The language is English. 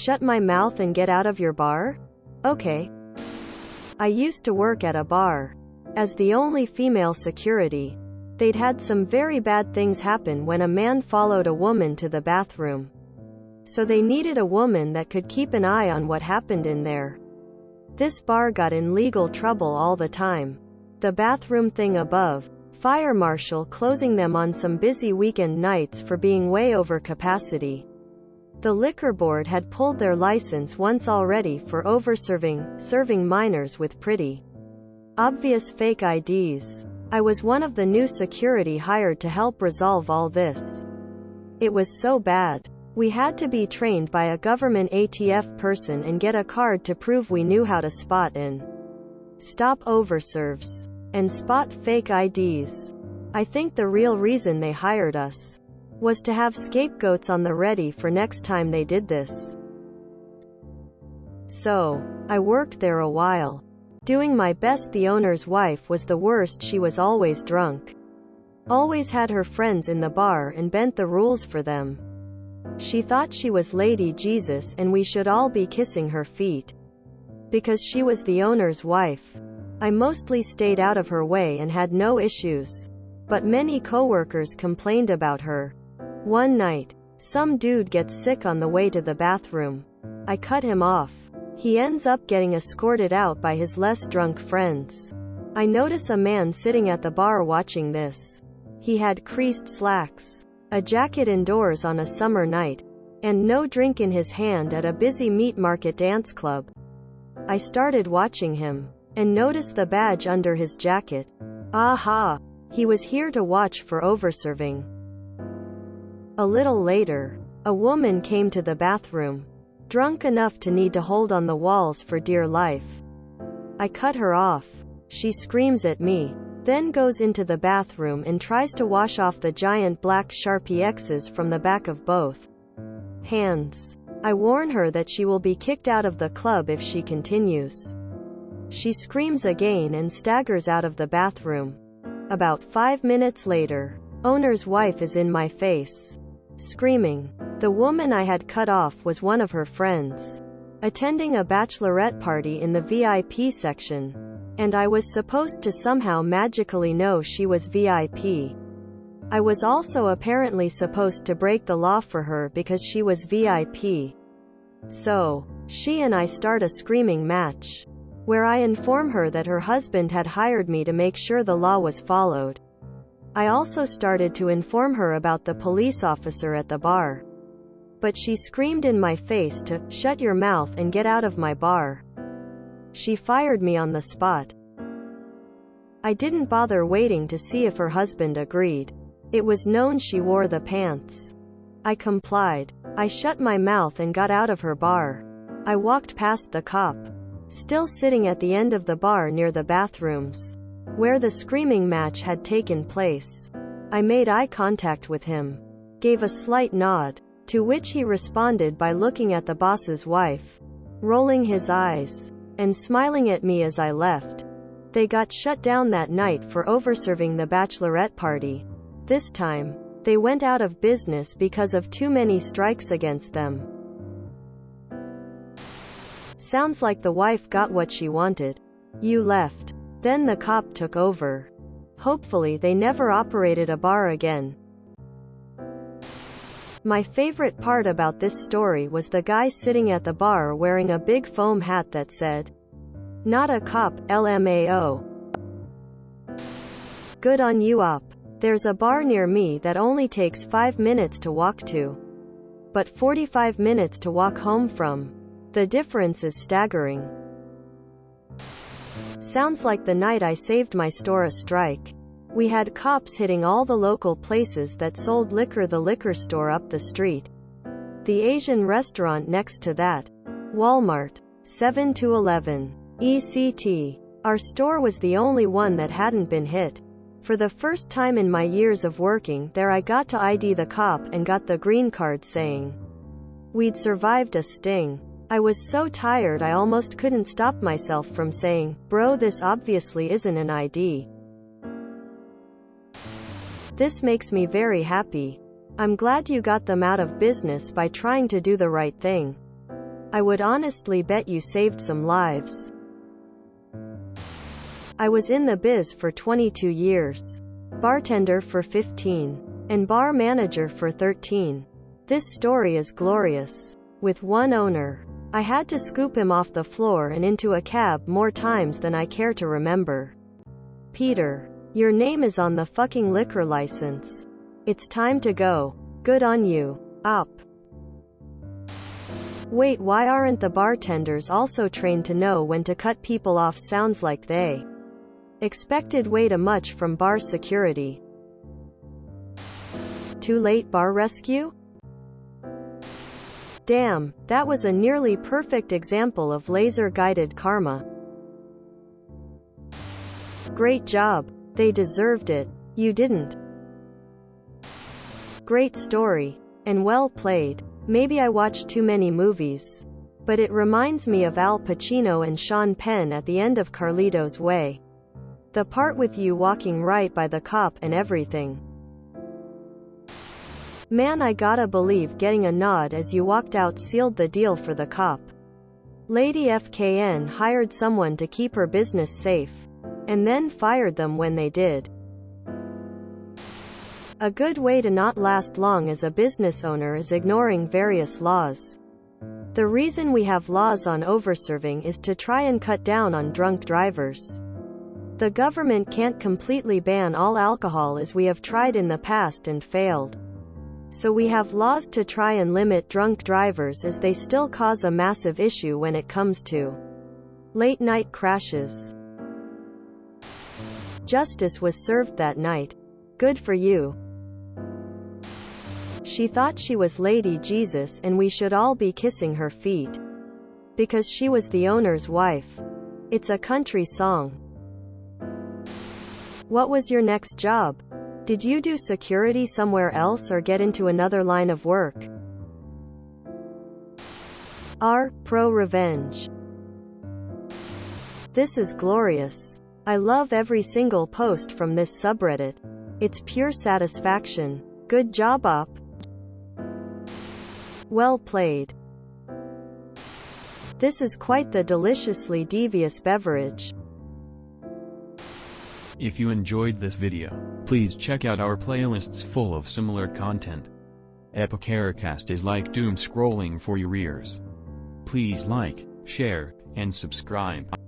Shut my mouth and get out of your bar? Okay. I used to work at a bar. As the only female security, they'd had some very bad things happen when a man followed a woman to the bathroom. So they needed a woman that could keep an eye on what happened in there. This bar got in legal trouble all the time. The bathroom thing above, fire marshal closing them on some busy weekend nights for being way over capacity. The liquor board had pulled their license once already for serving minors with pretty obvious fake IDs. I was one of the new security hired to help resolve all this. It was so bad. We had to be trained by a government ATF person and get a card to prove we knew how to spot and stop overserves and spot fake IDs. I think the real reason they hired us was to have scapegoats on the ready for next time they did this. So, I worked there a while. Doing my best. The owner's wife was the worst. She was always drunk. Always had her friends in the bar and bent the rules for them. She thought she was Lady Jesus and we should all be kissing her feet. Because she was the owner's wife. I mostly stayed out of her way and had no issues. But many coworkers complained about her. One night, some dude gets sick on the way to the bathroom. I cut him off. He ends up getting escorted out by his less drunk friends. I notice a man sitting at the bar watching this. He had creased slacks, a jacket indoors on a summer night, and no drink in his hand at a busy meat market dance club. I started watching him, and noticed the badge under his jacket. Aha! He was here to watch for overserving. A little later, a woman came to the bathroom, drunk enough to need to hold on the walls for dear life. I cut her off. She screams at me, then goes into the bathroom and tries to wash off the giant black Sharpie X's from the back of both hands. I warn her that she will be kicked out of the club if she continues. She screams again and staggers out of the bathroom. About 5 minutes later, owner's wife is in my face, screaming. The woman I had cut off was one of her friends, attending a bachelorette party in the VIP section, and I was supposed to somehow magically know she was VIP. I was also apparently supposed to break the law for her because she was VIP. So, she and I start a screaming match, where I inform her that her husband had hired me to make sure the law was followed. I also started to inform her about the police officer at the bar. But she screamed in my face to shut your mouth and get out of my bar. She fired me on the spot. I didn't bother waiting to see if her husband agreed. It was known she wore the pants. I complied. I shut my mouth and got out of her bar. I walked past the cop, still sitting at the end of the bar near the bathrooms, where the screaming match had taken place. I made eye contact with him, gave a slight nod, to which he responded by looking at the boss's wife, rolling his eyes, and smiling at me as I left. They got shut down that night for overserving the bachelorette party. This time, they went out of business because of too many strikes against them. Sounds like the wife got what she wanted. You left. Then the cop took over. Hopefully they never operated a bar again. My favorite part about this story was the guy sitting at the bar wearing a big foam hat that said, "Not a cop, LMAO. Good on you op." There's a bar near me that only takes 5 minutes to walk to, but 45 minutes to walk home from. The difference is staggering. Sounds like the night I saved my store a strike. We had cops hitting all the local places that sold liquor, the liquor store up the street, the Asian restaurant next to that, Walmart, 7-Eleven, ECT. Our store was the only one that hadn't been hit. For the first time in my years of working there I got to ID the cop and got the green card saying we'd survived a sting. I was so tired I almost couldn't stop myself from saying, "Bro, this obviously isn't an ID." This makes me very happy. I'm glad you got them out of business by trying to do the right thing. I would honestly bet you saved some lives. I was in the biz for 22 years. Bartender for 15. And bar manager for 13. This story is glorious. With one owner. I had to scoop him off the floor and into a cab more times than I care to remember. Peter. Your name is on the fucking liquor license. It's time to go. Good on you. Op. Wait, why aren't the bartenders also trained to know when to cut people off? Sounds like they expected way too much from bar security. Too late bar rescue? Damn, that was a nearly perfect example of laser-guided karma. Great job. They deserved it. You didn't. Great story. And well played. Maybe I watch too many movies. But it reminds me of Al Pacino and Sean Penn at the end of Carlito's Way. The part with you walking right by the cop and everything. Man, I gotta believe getting a nod as you walked out sealed the deal for the cop. Lady FKN hired someone to keep her business safe. And then fired them when they did. A good way to not last long as a business owner is ignoring various laws. The reason we have laws on overserving is to try and cut down on drunk drivers. The government can't completely ban all alcohol as we have tried in the past and failed. So we have laws to try and limit drunk drivers as they still cause a massive issue when it comes to late-night crashes. Justice was served that night. Good for you. She thought she was Lady Jesus and we should all be kissing her feet. Because she was the owner's wife. It's a country song. What was your next job? Did you do security somewhere else or get into another line of work? R. Pro Revenge. This is glorious. I love every single post from this subreddit. It's pure satisfaction. Good job, Op. Well played. This is quite the deliciously devious beverage. If you enjoyed this video, please check out our playlists full of similar content. Epicaricast is like doom scrolling for your ears. Please like, share, and subscribe.